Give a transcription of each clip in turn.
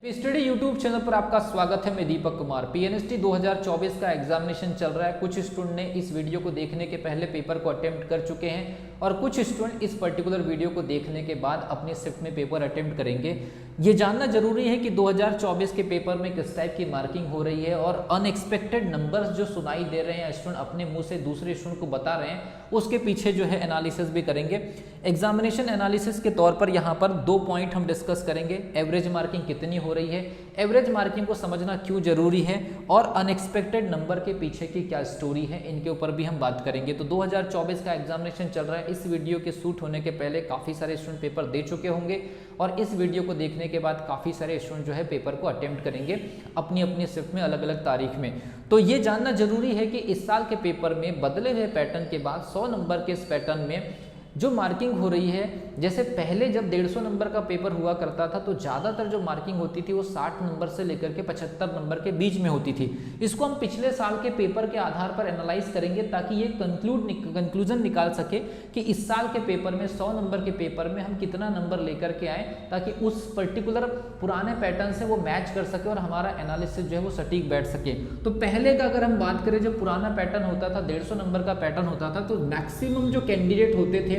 Study YouTube channel पर आपका स्वागत है। मैं दीपक कुमार। पीएनएसटी 2024 का एग्जामिनेशन चल रहा है। कुछ स्टूडेंट ने इस वीडियो को देखने के पहले पेपर को अटेम्प्ट कर चुके हैं और कुछ स्टूडेंट इस पर्टिकुलर वीडियो को देखने के बाद अपनी शिफ्ट में पेपर अटेम्प्ट करेंगे। ये जानना जरूरी है कि 2024 के पेपर में किस टाइप की मार्किंग हो रही है और अनएक्सपेक्टेड नंबर्स जो सुनाई दे रहे हैं, स्टूडेंट अपने मुंह से दूसरे स्टूडेंट को बता रहे हैं, उसके पीछे जो है एनालिसिस भी करेंगे। एग्जामिनेशन एनालिसिस के तौर पर यहाँ पर 2 पॉइंट हम डिस्कस करेंगे। एवरेज मार्किंग कितनी हो रही है, एवरेज मार्किंग को समझना क्यों जरूरी है और अनएक्सपेक्टेड नंबर के पीछे की क्या स्टोरी है, इनके ऊपर भी हम बात करेंगे। तो 2024 का एग्जामिनेशन चल रहा है। इस वीडियो के शूट होने के पहले काफ़ी सारे स्टूडेंट पेपर दे चुके होंगे और इस वीडियो को देखने के बाद काफ़ी सारे स्टूडेंट जो है पेपर को अटेम्प्ट करेंगे अपनी अपनी शिफ्ट में, अलग अलग तारीख में। तो ये जानना जरूरी है कि इस साल के पेपर में बदले हुए पैटर्न के बाद 100 नंबर के इस पैटर्न में जो मार्किंग हो रही है, जैसे पहले जब 150 नंबर का पेपर हुआ करता था तो ज़्यादातर जो मार्किंग होती थी वो 60 नंबर से लेकर के 75 नंबर के बीच में होती थी। इसको हम पिछले साल के पेपर के आधार पर एनालाइज करेंगे ताकि ये कंक्लूजन निकाल सके कि इस साल के पेपर में 100 नंबर के पेपर में हम कितना नंबर लेकर के आए, ताकि उस पर्टिकुलर पुराने पैटर्न से वो मैच कर सके और हमारा एनालिसिस जो है वो सटीक बैठ सके। तो पहले का अगर हम बात करें, जब पुराना पैटर्न होता था, 150 नंबर का पैटर्न होता था, तो मैक्सिमम जो कैंडिडेट होते थे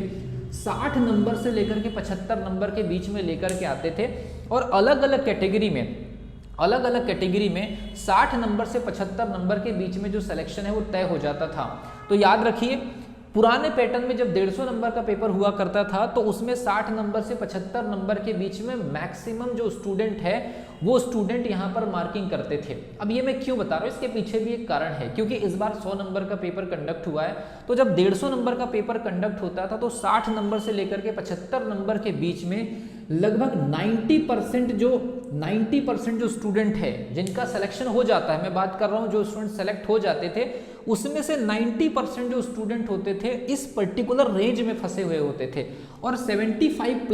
60 नंबर से लेकर के 75 नंबर के बीच में लेकर के आते थे और अलग अलग कैटेगरी में 60 नंबर से 75 नंबर के बीच में जो सिलेक्शन है वो तय हो जाता था। तो याद रखिए, पुराने पैटर्न में जब 150 नंबर का पेपर हुआ करता था तो उसमें 60 नंबर से 75 नंबर के बीच में मैक्सिमम जो स्टूडेंट है वो स्टूडेंट यहाँ पर मार्किंग करते थे। अब ये मैं क्यों बता रहा हूँ, इसके पीछे भी एक कारण है, क्योंकि इस बार 100 नंबर का पेपर कंडक्ट हुआ है। तो जब 150 नंबर का पेपर कंडक्ट होता था तो 60 नंबर से लेकर के 75 नंबर के बीच में लगभग 90% जो स्टूडेंट है जिनका सिलेक्शन हो जाता है, मैं बात कर रहा हूँ जो स्टूडेंट सेलेक्ट हो जाते थे, उसमें से 90% जो स्टूडेंट होते थे इस पर्टिकुलर रेंज में फंसे हुए होते थे। और 75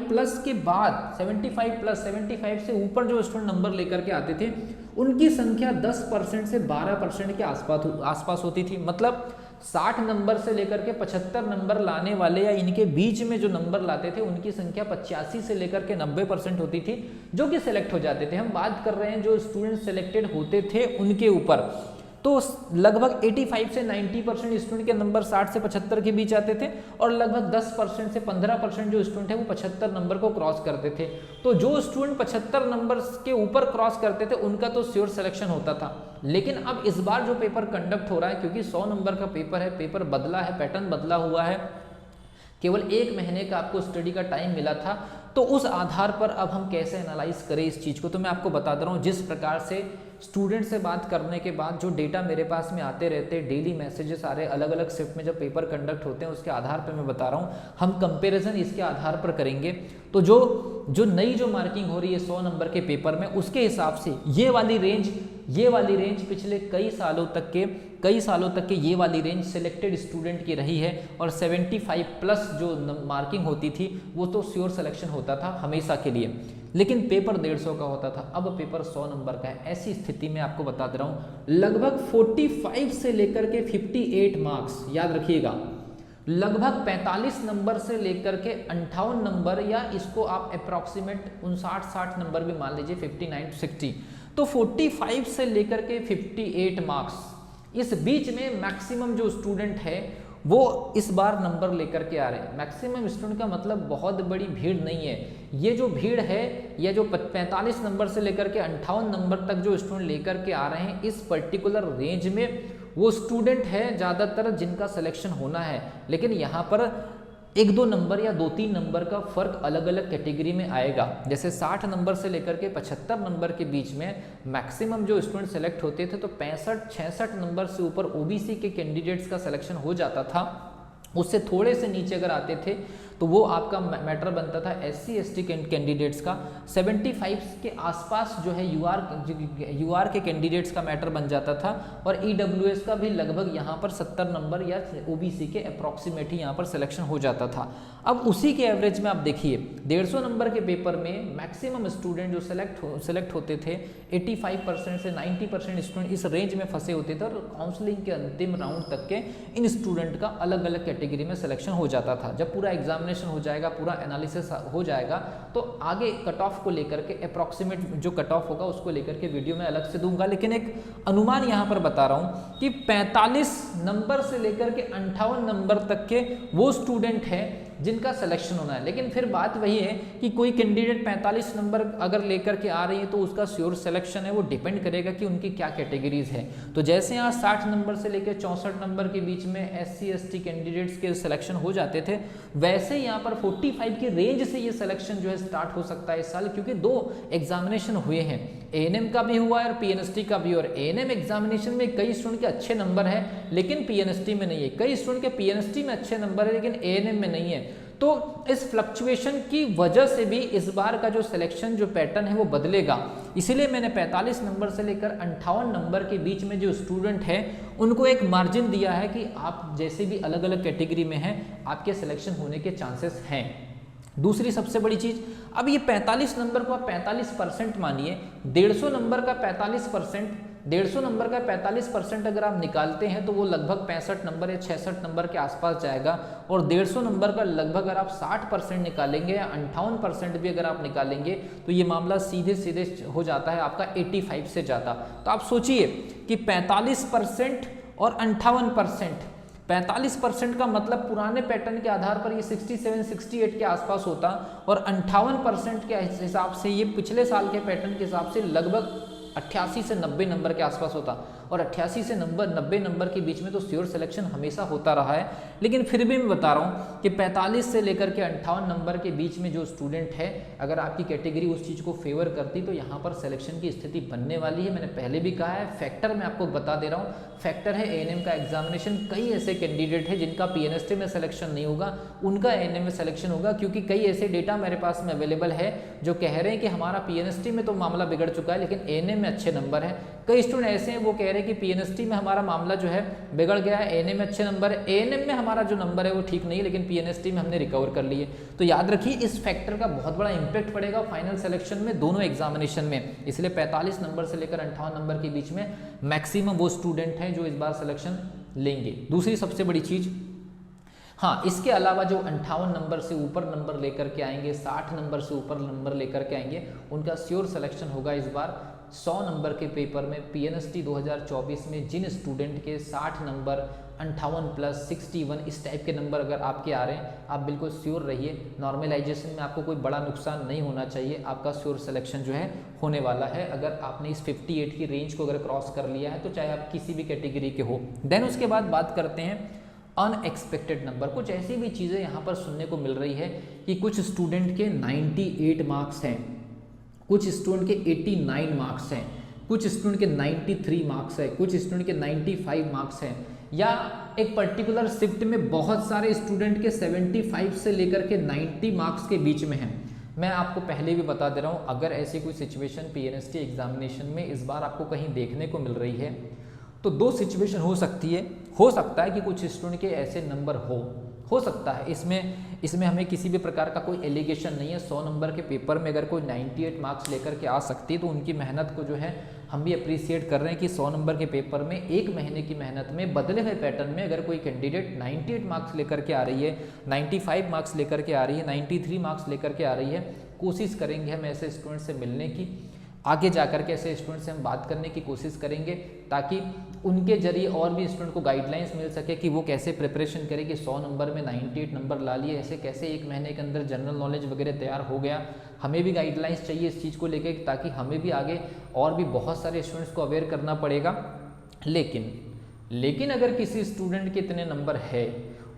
प्लस के बाद 75 से ऊपर जो स्टूडेंट नंबर लेकर के आते थे उनकी संख्या 10% से 12% के आसपास होती थी। मतलब 60 नंबर से लेकर के 75 नंबर लाने वाले या इनके बीच में जो नंबर लाते थे उनकी संख्या 85 से लेकर के 90% होती थी जो कि सिलेक्ट हो जाते थे। हम बात कर रहे हैं जो स्टूडेंट सिलेक्टेड होते थे उनके ऊपर, तो लगभग 85 से 90% स्टूडेंट के नंबर 60 से 75 के बीच आते थे और लगभग 10% से 15% जो स्टूडेंट है वो 75 नंबर को क्रॉस करते थे। तो जो स्टूडेंट 75 नंबर के ऊपर क्रॉस करते थे उनका तो श्योर सिलेक्शन होता था। लेकिन अब इस बार जो पेपर कंडक्ट हो रहा है, क्योंकि 100 नंबर का पेपर है, पेपर बदला है, पैटर्न बदला हुआ है, केवल 1 महीने का आपको स्टडी का टाइम मिला था, तो उस आधार पर अब हम कैसे एनालाइज करें इस चीज़ को, तो मैं आपको बता दे रहा हूँ। जिस प्रकार से स्टूडेंट से बात करने के बाद जो डेटा मेरे पास में आते रहते हैं, डेली मैसेजेस आ रहे अलग अलग शिफ्ट में जब पेपर कंडक्ट होते हैं, उसके आधार पर मैं बता रहा हूँ, हम कंपैरिजन इसके आधार पर करेंगे। तो जो नई जो मार्किंग हो रही है 100 नंबर के पेपर में, उसके हिसाब से ये वाली रेंज पिछले कई सालों तक के ये वाली रेंज सिलेक्टेड स्टूडेंट की रही है और 75 प्लस जो मार्किंग होती थी वो तो श्योर सिलेक्शन होता था हमेशा के लिए। लेकिन पेपर 150 का होता था, अब पेपर 100 नंबर का है। ऐसी स्थिति में आपको बता दे रहा हूँ, लगभग 45 से लेकर के 58 मार्क्स, याद रखिएगा, लगभग 45 नंबर से लेकर के 58 नंबर, या इसको आप अप्रॉक्सीमेट 59-60 नंबर भी मान लीजिए, 59-60, तो 45 से लेकर के 58 मार्क्स, इस बीच में मैक्सिमम जो स्टूडेंट है वो इस बार नंबर लेकर के आ रहे हैं। मैक्सिमम स्टूडेंट का मतलब बहुत बड़ी भीड़ नहीं है। ये जो भीड़ है, ये जो 45 नंबर से लेकर के 58 नंबर तक जो स्टूडेंट लेकर के आ रहे हैं, इस पर्टिकुलर रेंज में वो स्टूडेंट है ज़्यादातर जिनका सिलेक्शन होना है। लेकिन यहाँ पर 1-2 नंबर या 2-3 नंबर का फर्क अलग अलग कैटेगरी में आएगा। जैसे 60 नंबर से लेकर के 75 नंबर के बीच में मैक्सिमम जो स्टूडेंट सेलेक्ट होते थे, तो 65-66 नंबर से ऊपर ओबीसी के कैंडिडेट्स का सिलेक्शन हो जाता था। उससे थोड़े से नीचे अगर आते थे तो वो आपका मैटर बनता था SC/ST कैंडिडेट्स का। 75 के आसपास जो है यूआर के कैंडिडेट्स का मैटर बन जाता था और EWS का भी लगभग यहाँ पर 70 नंबर या OBC के अप्रॉक्सीमेट ही यहाँ पर सिलेक्शन हो जाता था। अब उसी के एवरेज में आप देखिए 150 नंबर के पेपर में मैक्सिमम स्टूडेंट जो सेलेक्ट होते थे 85% से 90% स्टूडेंट इस रेंज में फंसे होते थे और काउंसलिंग के अंतिम राउंड तक के इन स्टूडेंट का अलग अलग कैटेगरी में सिलेक्शन हो जाता था। जब पूरा एग्जाम एग्जामिनेशन हो जाएगा, पूरा एनालिसिस हो जाएगा, तो आगे कट ऑफ को लेकर के अप्रॉक्सीमेट जो कट ऑफ होगा उसको लेकर के वीडियो में अलग से दूंगा। लेकिन एक अनुमान यहाँ पर बता रहा हूँ कि 45 नंबर से लेकर के 58 नंबर तक के वो स्टूडेंट हैं जिनका सिलेक्शन होना है। लेकिन फिर बात वही है कि कोई कैंडिडेट 45 नंबर अगर लेकर के आ रही है तो उसका श्योर सिलेक्शन है वो डिपेंड करेगा कि उनकी क्या कैटेगरीज है। तो जैसे यहाँ 60 नंबर से लेकर 64 नंबर के बीच में SC ST कैंडिडेट्स के सिलेक्शन हो जाते थे, वैसे यहाँ पर 45 की रेंज से ये सिलेक्शन जो है स्टार्ट हो सकता है इस साल, क्योंकि 2 एग्जामिनेशन हुए हैं, ANM का भी हुआ है और PNST का भी। और ANM एग्जामिनेशन में कई स्टूडेंट के अच्छे नंबर है लेकिन PNST में नहीं है, कई स्टूडेंट के PNST में अच्छे नंबर है लेकिन ANM में नहीं है। तो इस फ्लक्चुएशन की वजह से भी इस बार का जो सिलेक्शन जो पैटर्न है वो बदलेगा। इसीलिए मैंने 45 नंबर से लेकर 58 नंबर के बीच में जो स्टूडेंट है उनको एक मार्जिन दिया है कि आप जैसे भी अलग अलग कैटेगरी में हैं आपके सिलेक्शन होने के चांसेस हैं। दूसरी सबसे बड़ी चीज, अब ये 45 नंबर को आप 45% मानिए, 150 नंबर का 45%, 150 नंबर का 45% अगर आप निकालते हैं तो वो लगभग 65 नंबर या 66 नंबर के आसपास जाएगा। और 150 नंबर का लगभग अगर आप 60% निकालेंगे या 58% भी अगर आप निकालेंगे तो ये मामला सीधे सीधे हो जाता है आपका 85 से ज़्यादा। तो आप सोचिए कि 45% और 58%, 45% का मतलब पुराने पैटर्न के आधार पर ये 67-68 के आसपास होता, और 58% के हिसाब से ये पिछले साल के पैटर्न के हिसाब से लगभग 88 से 90 नंबर के आसपास होता। और 88 से 90 नंबर के बीच में तो श्योर सिलेक्शन हमेशा होता रहा है। लेकिन फिर भी मैं बता रहा हूँ कि 45 से लेकर के 58 नंबर के बीच में जो स्टूडेंट है, अगर आपकी कैटेगरी उस चीज़ को फेवर करती तो यहाँ पर सिलेक्शन की स्थिति बनने वाली है। मैंने पहले भी कहा है, फैक्टर मैं आपको बता दे रहा हूँ, फैक्टर है ANM का एग्जामिनेशन। कई ऐसे कैंडिडेट है जिनका PNST में सिलेक्शन नहीं होगा, उनका ANM में सिलेक्शन होगा, क्योंकि कई ऐसे डेटा मेरे पास में अवेलेबल है जो कह रहे हैं कि हमारा PNST में तो मामला बिगड़ चुका है लेकिन ANM में अच्छे नंबर है। कई स्टूडेंट ऐसे हैं वो कह रहे हैं कि PNST में हमारा मामला जो है बिगड़ गया है, ANM में अच्छे नंबर है, ANM में हमारा जो नंबर है वो ठीक नहीं है लेकिन PNST में हमने रिकवर कर लिए। तो याद रखिए इस फैक्टर का बहुत बड़ा इंपैक्ट पड़ेगा फाइनल सिलेक्शन में, दोनों एग्जामिनेशन में। इसलिए 45 नंबर से लेकर 58 नंबर के बीच में मैक्सिमम वो स्टूडेंट हैं जो इस बार सिलेक्शन लेंगे। दूसरी सबसे बड़ी चीज, हाँ, इसके अलावा जो 58 नंबर से ऊपर नंबर लेकर के आएंगे, 60 नंबर से ऊपर नंबर लेकर के आएंगे, उनका श्योर सिलेक्शन होगा इस बार 100 नंबर के पेपर में। PNST 2024 में जिन स्टूडेंट के 60 नंबर, 58 प्लस 61 इस टाइप के नंबर अगर आपके आ रहे हैं, आप बिल्कुल श्योर रहिए, नॉर्मलाइजेशन में आपको कोई बड़ा नुकसान नहीं होना चाहिए, आपका श्योर सिलेक्शन जो है होने वाला है। अगर आपने इस 58 की रेंज को अगर क्रॉस कर लिया है तो चाहे आप किसी भी कैटेगरी के हो। देन उसके बाद बात करते हैं अनएक्सपेक्टेड नंबर। कुछ ऐसी भी चीज़ें यहाँ पर सुनने को मिल रही है कि कुछ स्टूडेंट के 98 मार्क्स हैं, कुछ स्टूडेंट के 89 मार्क्स हैं, कुछ स्टूडेंट के 93 मार्क्स है, कुछ स्टूडेंट के 95 मार्क्स हैं, या एक पर्टिकुलर शिफ्ट में बहुत सारे स्टूडेंट के 75 से लेकर के 90 मार्क्स के बीच में हैं। मैं आपको पहले भी बता दे रहा हूँ, अगर ऐसी कोई सिचुएशन PNST एग्जामिनेशन में इस बार आपको कहीं देखने को मिल रही है तो 2 सिचुएशन हो सकती है। हो सकता है कि कुछ स्टूडेंट के ऐसे नंबर हो सकता है, इसमें हमें किसी भी प्रकार का कोई एलिगेशन नहीं है। 100 नंबर के पेपर में अगर कोई 98 मार्क्स लेकर के आ सकती है तो उनकी मेहनत को जो है हम भी अप्रिशिएट कर रहे हैं कि 100 नंबर के पेपर में 1 महीने की मेहनत में बदले हुए पैटर्न में अगर कोई कैंडिडेट 98 मार्क्स लेकर के आ रही है, 95 मार्क्स लेकर के आ रही है, 93 मार्क्स लेकर के आ रही है, कोशिश करेंगे हम ऐसे स्टूडेंट से मिलने की, आगे जाकर के ऐसे स्टूडेंट से हम बात करने की कोशिश करेंगे ताकि उनके जरिए और भी स्टूडेंट को गाइडलाइंस मिल सके कि वो कैसे प्रिपरेशन करे कि 100 नंबर में 98 नंबर ला लिए, ऐसे कैसे 1 महीने के अंदर जनरल नॉलेज वगैरह तैयार हो गया। हमें भी गाइडलाइंस चाहिए इस चीज़ को लेके ताकि हमें भी आगे और भी बहुत सारे स्टूडेंट्स को अवेयर करना पड़ेगा। लेकिन अगर किसी स्टूडेंट के इतने नंबर है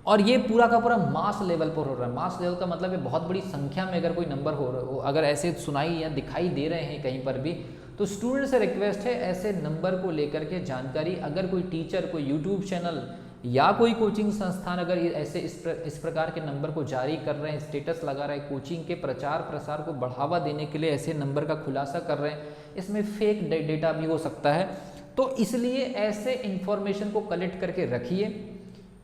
और ये पूरा का पूरा मास लेवल पर हो रहा है, मास लेवल का मतलब है बहुत बड़ी संख्या में अगर कोई नंबर हो रहा हो, अगर ऐसे सुनाई या दिखाई दे रहे हैं कहीं पर भी, तो स्टूडेंट से रिक्वेस्ट है ऐसे नंबर को लेकर के जानकारी, अगर कोई टीचर, कोई यूट्यूब चैनल या कोई कोचिंग संस्थान अगर ऐसे इस प्रकार के नंबर को जारी कर रहे हैं, स्टेटस लगा रहे हैं, कोचिंग के प्रचार प्रसार को बढ़ावा देने के लिए ऐसे नंबर का खुलासा कर रहे हैं, इसमें फेक डेटा भी हो सकता है। तो इसलिए ऐसे इंफॉर्मेशन को कलेक्ट करके रखिए,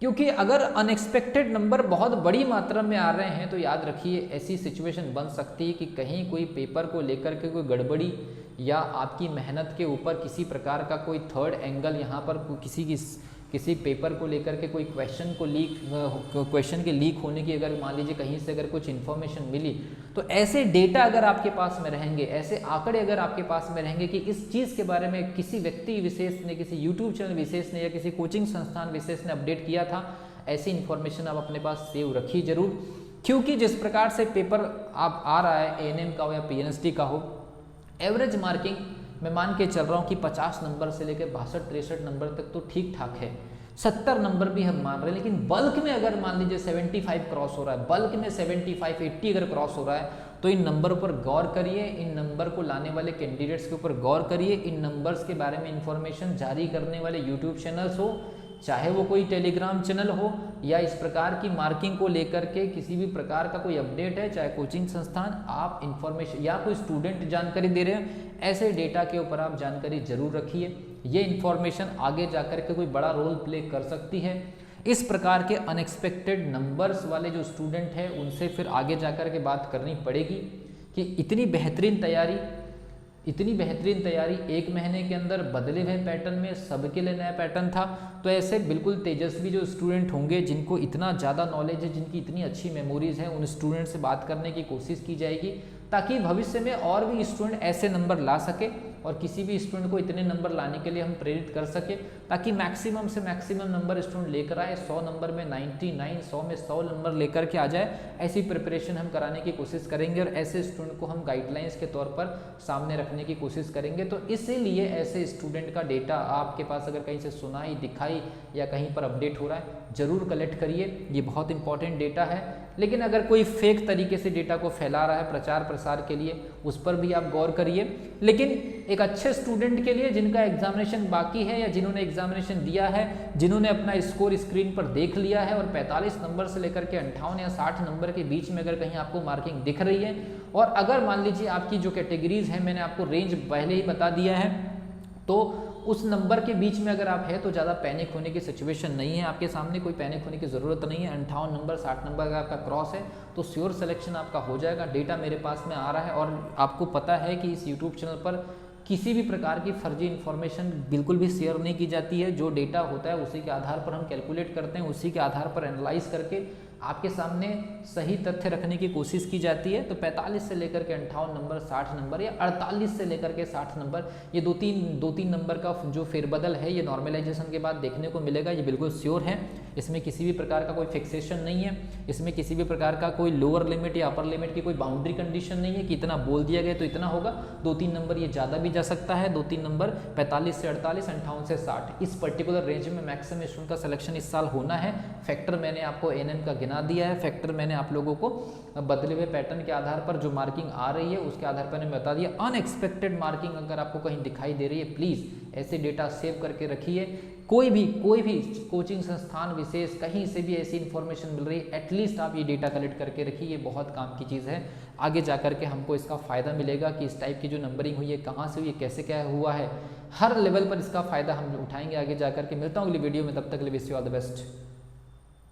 क्योंकि अगर अनएक्सपेक्टेड नंबर बहुत बड़ी मात्रा में आ रहे हैं तो याद रखिए ऐसी सिचुएशन बन सकती है कि कहीं कोई पेपर को लेकर के कोई गड़बड़ी या आपकी मेहनत के ऊपर किसी प्रकार का कोई थर्ड एंगल यहाँ पर किसी पेपर को लेकर के कोई क्वेश्चन के लीक होने की अगर मान लीजिए कहीं से अगर कुछ इन्फॉर्मेशन मिली, तो ऐसे डेटा अगर आपके पास में रहेंगे, ऐसे आंकड़े अगर आपके पास में रहेंगे कि इस चीज़ के बारे में किसी व्यक्ति विशेष ने, किसी यूट्यूब चैनल विशेष ने या किसी कोचिंग संस्थान विशेष ने अपडेट किया था, ऐसी इन्फॉर्मेशन आप अपने पास सेव रखिए जरूर। क्योंकि जिस प्रकार से पेपर आप आ रहा है एएनएम का हो या पीएनएसटी का हो, एवरेज मार्किंग मैं मान के चल रहा हूँ कि 50 नंबर से लेकर 62-63 नंबर तक तो ठीक ठाक है, 70 नंबर भी हम मान रहे हैं। लेकिन बल्क में अगर मान लीजिए 75 क्रॉस हो रहा है, बल्क में 75-80 अगर क्रॉस हो रहा है, तो इन नंबर पर गौर करिए, इन नंबर को लाने वाले कैंडिडेट्स के ऊपर गौर करिए, इन नंबर्स के बारे में इंफॉर्मेशन जारी करने वाले यूट्यूब चैनल्स हो, चाहे वो कोई टेलीग्राम चैनल हो या इस प्रकार की मार्किंग को लेकर के किसी भी प्रकार का कोई अपडेट है, चाहे कोचिंग संस्थान आप इंफॉर्मेशन या कोई स्टूडेंट जानकारी दे रहे हैं, ऐसे डेटा के ऊपर आप जानकारी जरूर रखिए। ये इन्फॉर्मेशन आगे जाकर के कोई बड़ा रोल प्ले कर सकती है। इस प्रकार के अनएक्सपेक्टेड नंबर्स वाले जो स्टूडेंट हैं उनसे फिर आगे जाकर के बात करनी पड़ेगी कि इतनी बेहतरीन तैयारी 1 महीने के अंदर बदले हुए पैटर्न में सबके लिए नया पैटर्न था। तो ऐसे बिल्कुल तेजस्वी जो स्टूडेंट होंगे, जिनको इतना ज़्यादा नॉलेज है, जिनकी इतनी अच्छी मेमोरीज हैं, उन स्टूडेंट से बात करने की कोशिश की जाएगी ताकि भविष्य में और भी स्टूडेंट ऐसे नंबर ला सके और किसी भी स्टूडेंट को इतने नंबर लाने के लिए हम प्रेरित कर सके, ताकि मैक्सिमम से मैक्सिमम नंबर स्टूडेंट लेकर आए, 100 नंबर में 99, 100 में 100 नंबर लेकर के आ जाए। ऐसी प्रिपरेशन हम कराने की कोशिश करेंगे और ऐसे स्टूडेंट को हम गाइडलाइंस के तौर पर सामने रखने की कोशिश करेंगे। तो इसीलिए ऐसे स्टूडेंट का डेटा आपके पास अगर कहीं से सुनाई, दिखाई या कहीं पर अपडेट हो रहा है, जरूर कलेक्ट करिए, ये बहुत इंपॉर्टेंट डेटा है। लेकिन अगर कोई फेक तरीके से डेटा को फैला रहा है प्रचार प्रसार के लिए, उस पर भी आप गौर करिए। लेकिन एक अच्छे स्टूडेंट के लिए जिनका एग्जामिनेशन बाकी है या जिन्होंने एग्जामिनेशन दिया है, जिन्होंने अपना स्कोर स्क्रीन पर देख लिया है और 45 नंबर से लेकर के 58 या 60 नंबर के बीच में अगर कहीं आपको मार्किंग दिख रही है, और अगर मान लीजिए आपकी जो कैटेगरीज है, मैंने आपको रेंज पहले ही बता दिया है, तो उस नंबर के बीच में अगर आप है तो ज़्यादा पैनिक होने की सिचुएशन नहीं है, आपके सामने कोई पैनिक होने की ज़रूरत नहीं है। 58 नंबर 60 नंबर का आपका क्रॉस है तो श्योर सिलेक्शन आपका हो जाएगा। डेटा मेरे पास में आ रहा है और आपको पता है कि इस यूट्यूब चैनल पर किसी भी प्रकार की फर्जी इन्फॉर्मेशन बिल्कुल भी शेयर नहीं की जाती है। जो डेटा होता है उसी के आधार पर हम कैलकुलेट करते हैं, उसी के आधार पर एनालाइज करके आपके सामने सही तथ्य रखने की कोशिश की जाती है। तो 45 से लेकर के 58 नंबर, 60 नंबर या 48 से लेकर के 60 नंबर, ये दो तीन नंबर का जो फेरबदल है ये नॉर्मलाइजेशन के बाद देखने को मिलेगा, ये बिल्कुल श्योर है। इसमें किसी भी प्रकार का कोई फिक्सेशन नहीं है, इसमें किसी भी प्रकार का कोई लोअर लिमिट या अपर लिमिट की कोई बाउंड्री कंडीशन नहीं है कि इतना बोल दिया गया तो इतना होगा। 2-3 नंबर ये ज़्यादा भी जा सकता है, 2-3 नंबर 45 से 48, 58 से 60, इस पर्टिकुलर रेंज में मैक्सिमम स्टूडेंट का सिलेक्शन इस साल होना है। फैक्टर मैंने आपको एएनएम का गिना दिया है, फैक्टर मैंने आप लोगों को बदले हुए पैटर्न के आधार पर जो मार्किंग आ रही है उसके आधार पर मैंने बता दिया। अनएक्सपेक्टेड मार्किंग अगर आपको कहीं दिखाई दे रही है, प्लीज़ ऐसे डेटा सेव करके रखिए। कोई भी कोचिंग संस्थान विशेष कहीं से भी ऐसी इन्फॉर्मेशन मिल रही है, एटलीस्ट आप ये डेटा कलेक्ट करके रखिए, ये बहुत काम की चीज़ है। आगे जाकर के हमको इसका फ़ायदा मिलेगा कि इस टाइप की जो नंबरिंग हुई है कहाँ से हुई है, कैसे क्या हुआ है, हर लेवल पर इसका फ़ायदा हम उठाएंगे आगे जाकर के। मिलता हूँ अगली वीडियो में, तब तक के लिए wish you all the best.